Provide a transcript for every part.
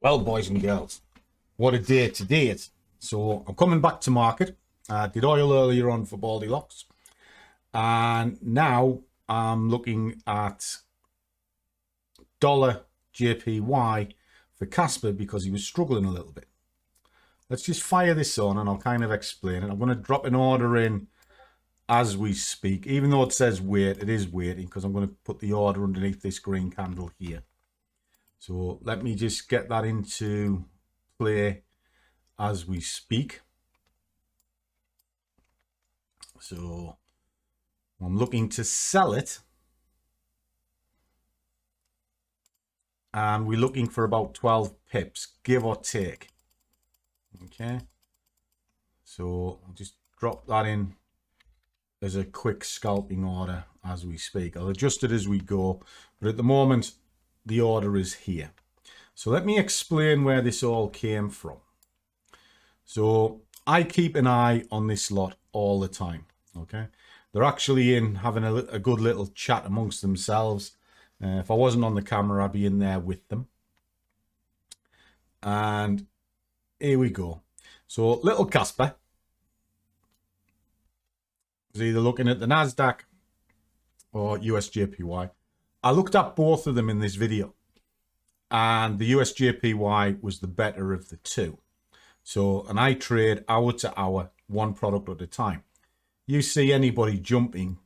Well, boys and girls, what a day today is. So I'm coming back to market. I did oil earlier on for Baldy Locks. And now I'm looking at dollar JPY for Casper because he was struggling a little bit. Let's just fire this on and I'll kind of explain it. I'm going to drop an order in as we speak. Even though it says wait, it is waiting because I'm going to put the order underneath this green candle here. So let me just get that into play as we speak. So I'm looking to sell it. And we're looking for about 12 pips, give or take. Okay. So I'll just drop that in as a quick scalping order as we speak. I'll adjust it as we go. But at the moment, the order is here. So let me explain where this all came from. So I keep an eye on this lot all the time. Okay. They're actually in having a good little chat amongst themselves. If I wasn't on the camera, I'd be in there with them. And here we go. So little Casper is either looking at the NASDAQ or USDJPY. I looked at both of them in this video. And the USDJPY was the better of the two. So, and I trade hour to hour, one product at a time. You see anybody jumping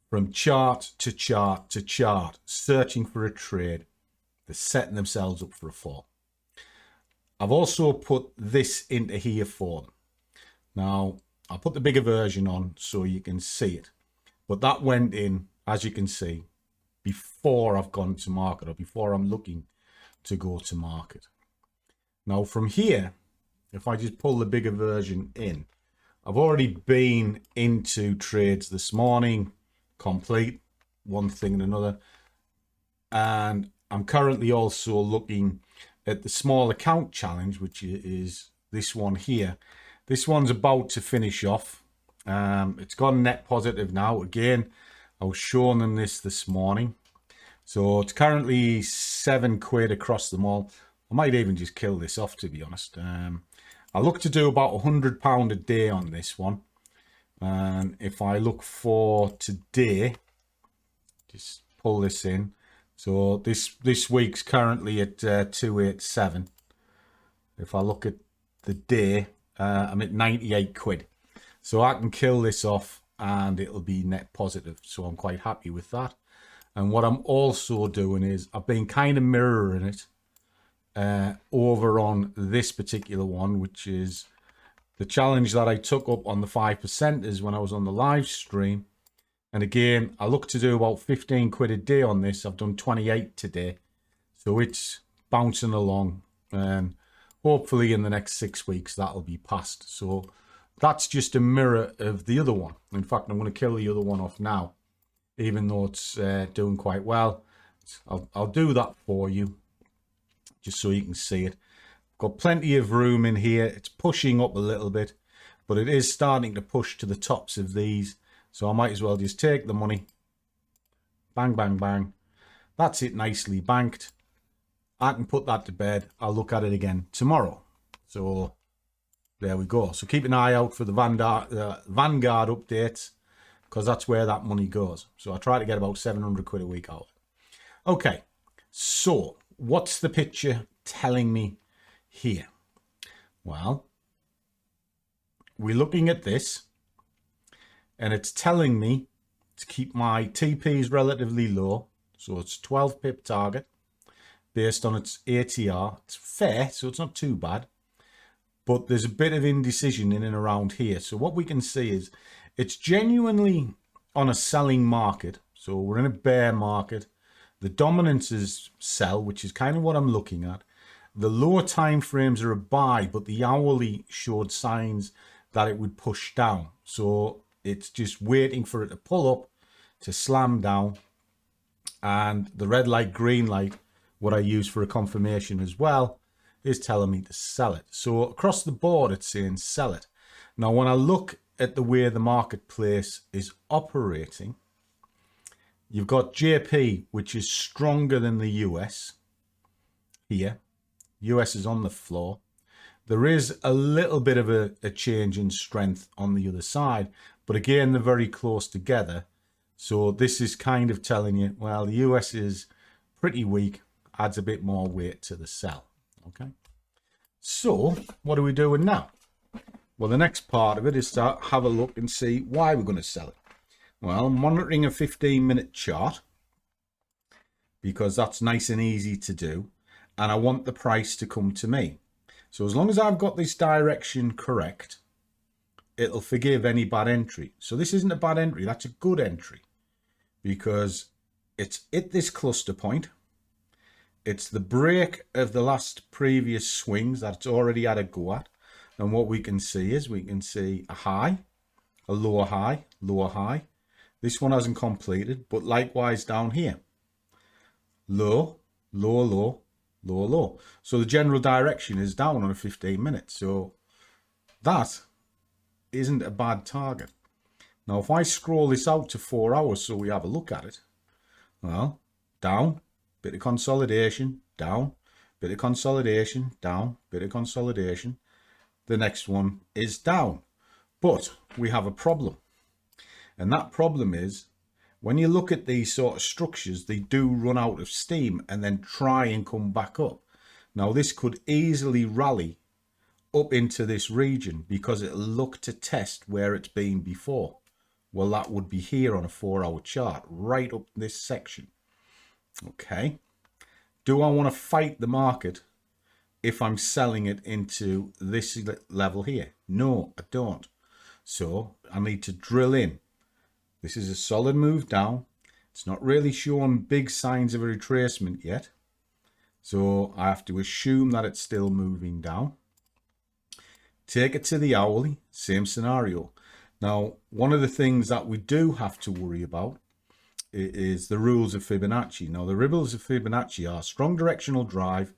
from chart to chart to chart, searching for a trade, they're setting themselves up for a fall. I've also put this into here for them. Now, I'll put the bigger version on so you can see it. But that went in, as you can see, before I've gone to market or before I'm looking to go to market. Now, from here, if I just pull the bigger version in, I've already been into trades this morning, complete one thing and another. And I'm currently also looking at the small account challenge, which is this one here. This one's about to finish off. It's gone net positive now. Again, I was showing them this morning. So it's currently £7 across them all. I might even just kill this off, to be honest. I look to do about £100 a day on this one. And if I look for today, just pull this in. So this week's currently at 287. If I look at the day, I'm at £98. So I can kill this off and it'll be net positive. So I'm quite happy with that. And what I'm also doing is I've been kind of mirroring it over on this particular one, which is the challenge that I took up on the 5%ers when I was on the live stream. And again, I look to do about £15 a day on this. I've done 28 today. So it's bouncing along. And hopefully in the next 6 weeks, that'll be passed. So that's just a mirror of the other one. In fact, I'm going to kill the other one off now, even though it's doing quite well. I'll do that for you, just so you can see it. Got plenty of room in here. It's pushing up a little bit, but it is starting to push to the tops of these. So I might as well just take the money. Bang, bang, bang. That's it, nicely banked. I can put that to bed. I'll look at it again tomorrow. So there we go. So keep an eye out for the Vanguard updates, because that's where that money goes. So I try to get about £700 a week out. Okay, so what's the picture telling me here? Well, we're looking at this, and it's telling me to keep my TPs relatively low. So it's 12 pip target based on its ATR. It's fair, so it's not too bad. But there's a bit of indecision in and around here. So what we can see is it's genuinely on a selling market. So we're in a bear market. The dominance is sell, which is kind of what I'm looking at. The lower time frames are a buy, but the hourly showed signs that it would push down. So it's just waiting for it to pull up, to slam down. And the red light, green light, what I use for a confirmation as well, is telling me to sell it. So across the board, it's saying sell it. Now, when I look at the way the marketplace is operating, you've got JP, which is stronger than the US here. US is on the floor. There is a little bit of a change in strength on the other side, but again, they're very close together. So this is kind of telling you, well, the US is pretty weak, adds a bit more weight to the sell. Okay. So what are we doing now? Well, the next part of it is to have a look and see why we're going to sell it. Well, I'm monitoring a 15-minute chart because that's nice and easy to do. And I want the price to come to me. So as long as I've got this direction correct, it'll forgive any bad entry. So this isn't a bad entry. That's a good entry because it's at this cluster point. It's the break of the last previous swings that it's already had a go at. And what we can see is we can see a high, a lower high, lower high. This one hasn't completed, but likewise down here. Low, low, low, low, low. So the general direction is down on a 15 minutes. So that isn't a bad target. Now, if I scroll this out to 4 hours so we have a look at it, well, down, bit of consolidation, down, bit of consolidation, down, bit of consolidation. The next one is down. But we have a problem. And that problem is when you look at these sort of structures, they do run out of steam and then try and come back up. Now, this could easily rally up into this region because it'll look to test where it's been before. Well, that would be here on a 4-hour chart, right up this section. Okay. Do I want to fight the market if I'm selling it into this level here? No, I don't. So I need to drill in. This is a solid move down. It's not really showing big signs of a retracement yet. So I have to assume that it's still moving down. Take it to the hourly, same scenario. Now, one of the things that we do have to worry about is the rules of Fibonacci. Now, the rules of Fibonacci are strong directional drive,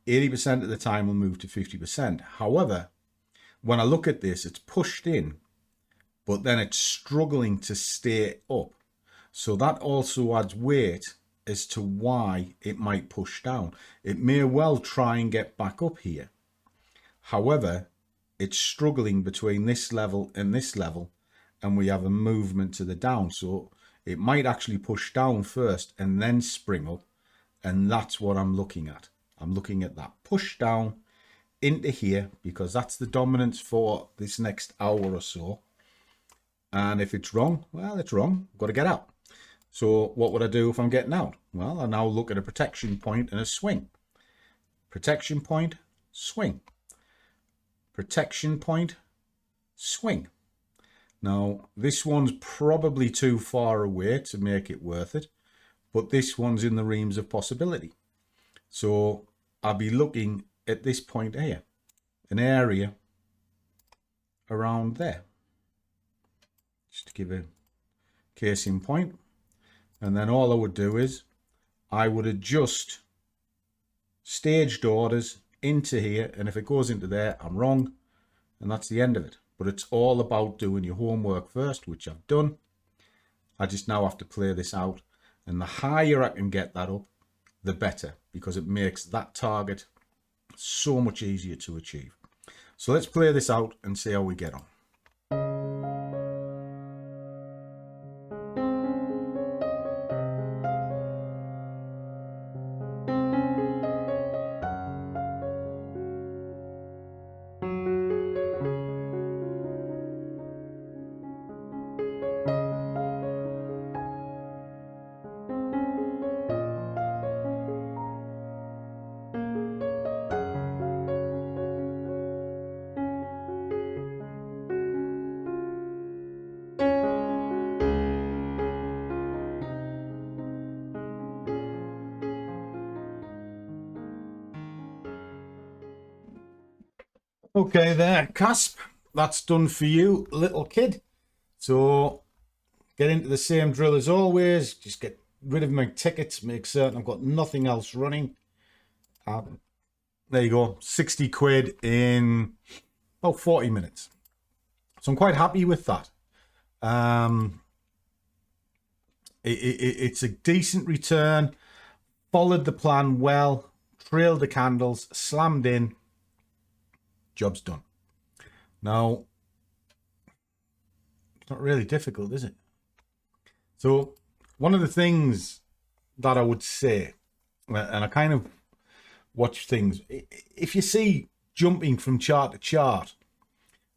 80% of the time will move to 50%. However, when I look at this, it's pushed in, but then it's struggling to stay up. So that also adds weight as to why it might push down. It may well try and get back up here. However, it's struggling between this level, and we have a movement to the down. So it might actually push down first and then spring up. And that's what I'm looking at. I'm looking at that push down into here because that's the dominance for this next hour or so. And if it's wrong, well, it's wrong. I've got to get out. So what would I do if I'm getting out? Well, I now look at a protection point and a swing. Protection point, swing. Protection point, swing. Now, this one's probably too far away to make it worth it, but this one's in the realms of possibility. So I'll be looking at this point here, an area around there, just to give a case in point. And then all I would do is I would adjust staged orders into here, and if it goes into there, I'm wrong, and that's the end of it. But it's all about doing your homework first, which I've done. I just now have to play this out, and the higher I can get that up, the better, because it makes that target so much easier to achieve. So let's play this out and see how we get on. Okay there, Casp, that's done for you, little kid. So get into the same drill as always, just get rid of my tickets, make certain I've got nothing else running. There you go, 60 quid in about 40 minutes. So I'm quite happy with that. It's a decent return, followed the plan well, trailed the candles, slammed in, job's done. Now, it's not really difficult, is it? So one of the things that I would say, and I kind of watch things, if you see jumping from chart to chart,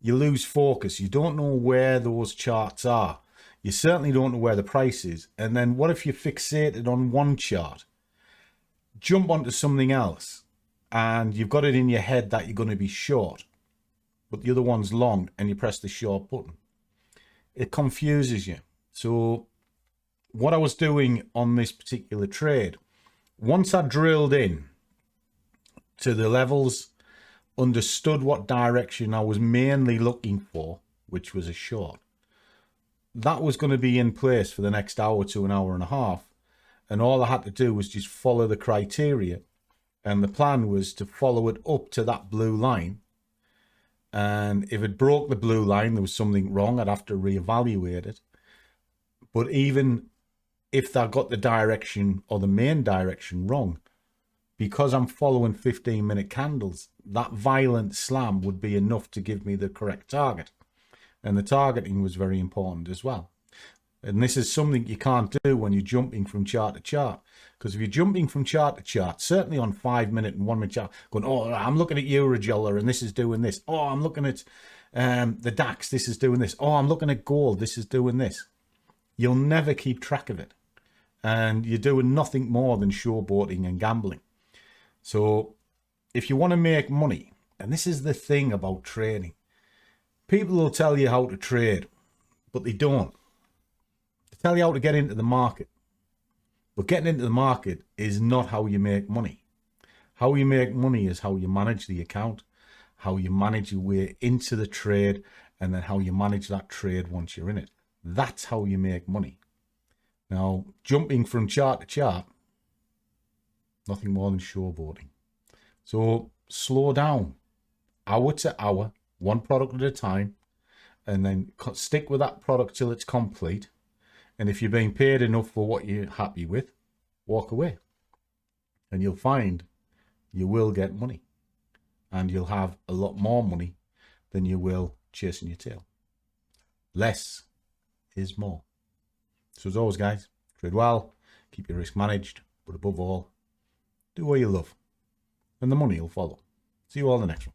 you lose focus. You don't know where those charts are. You certainly don't know where the price is. And then what if you're fixated on one chart? Jump onto something else and you've got it in your head that you're going to be short, but the other one's long, and you press the short button. It confuses you. So what I was doing on this particular trade, once I drilled in to the levels, understood what direction I was mainly looking for, which was a short, that was going to be in place for the next hour to an hour and a half. And all I had to do was just follow the criteria. And the plan was to follow it up to that blue line. And if it broke the blue line, there was something wrong. I'd have to reevaluate it. But even if I got the direction or the main direction wrong, because I'm following 15-minute candles, that violent slam would be enough to give me the correct target. And the targeting was very important as well. And this is something you can't do when you're jumping from chart to chart. Because if you're jumping from chart to chart, certainly on 5-minute and 1-minute chart, going, oh, I'm looking at Eurodollar and this is doing this. Oh, I'm looking at the DAX, this is doing this. Oh, I'm looking at gold, this is doing this. You'll never keep track of it. And you're doing nothing more than showboating and gambling. So if you want to make money, and this is the thing about trading, people will tell you how to trade, but they don't. They tell you how to get into the market. But getting into the market is not how you make money. How you make money is how you manage the account, how you manage your way into the trade, and then how you manage that trade once you're in it. That's how you make money. Now, jumping from chart to chart, nothing more than showboating. So slow down, hour to hour, one product at a time, and then stick with that product till it's complete. And if you're being paid enough for what you're happy with, walk away. And you'll find you will get money. And you'll have a lot more money than you will chasing your tail. Less is more. So as always, guys, trade well, keep your risk managed, but above all, do what you love, and the money will follow. See you all in the next one.